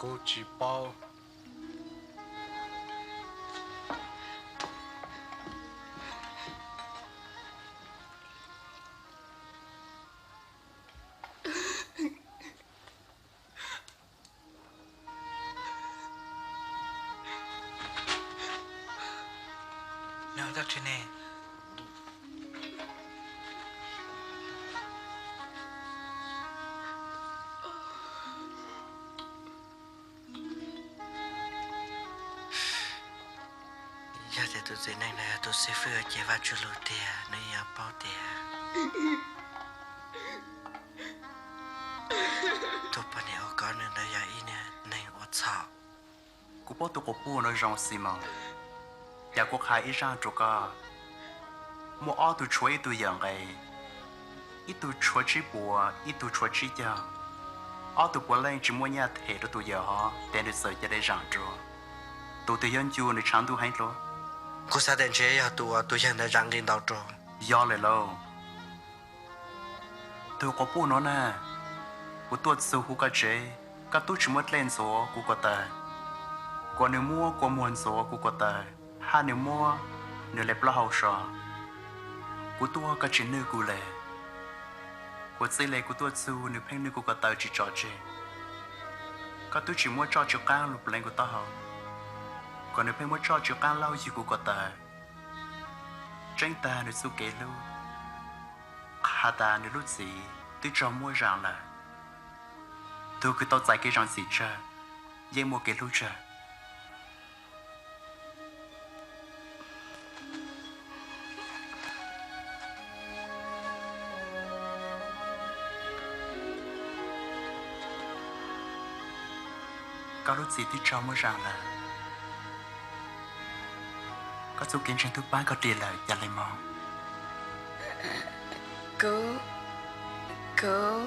cô chỉ bao Nào tao trên này. Giờ thì tôi sẽ này là tôi sẽ phải chạy vào chỗ lối tiền, nơi nhà bao tiền. Tôi bắt đầu có nên là giờ ý nè, này ở sao? Cú bố tụ cú bố nó rong xì mà, giờ cuộc hai ít ra chỗ cả, mua ở tụ chuối tụ dạng cái, ít tụ chuối chỉ bùa, ít tụ chuối chỉ giờ, ở tụ bùa lên chỉ mua nhà thể đó tụ giờ họ, để được sợ cho để ràng chỗ, tụ tự nhiên chú nó chẳng tụ hay lo, Cô sao đến chế giờ tôi hiện tại răng đến đầu trò. giờ lại lâu, tụ cú bố nó nè, cú tuột sâu hú cái chế, cái tụ chỉ mất lên số cú có tài, còn nếu mua có muốn số cú có tài, hai nếu mua nếu lấy bao hậu sợ, cú tua cái chuyện nữ cú lệ. Cô xây lấy của tôi su nếu phèn nữ của cô tao chỉ trò chơi, các tôi chỉ muốn cho chiếc cang lục lên của tao, còn nếu phèn muốn cho chiếc cang lâu gì của cô tao, tranh ta nếu su kể lưu, hà ta nếu lúc gì tôi cho mua rằng là, tôi cứ tao giải cái rằng gì chơi, dễ mua cái lúc chơi. Các lúc gì tôi cho mua rằng là các số kiến trên thứ ba có tiền là nhà lấy mong. Cô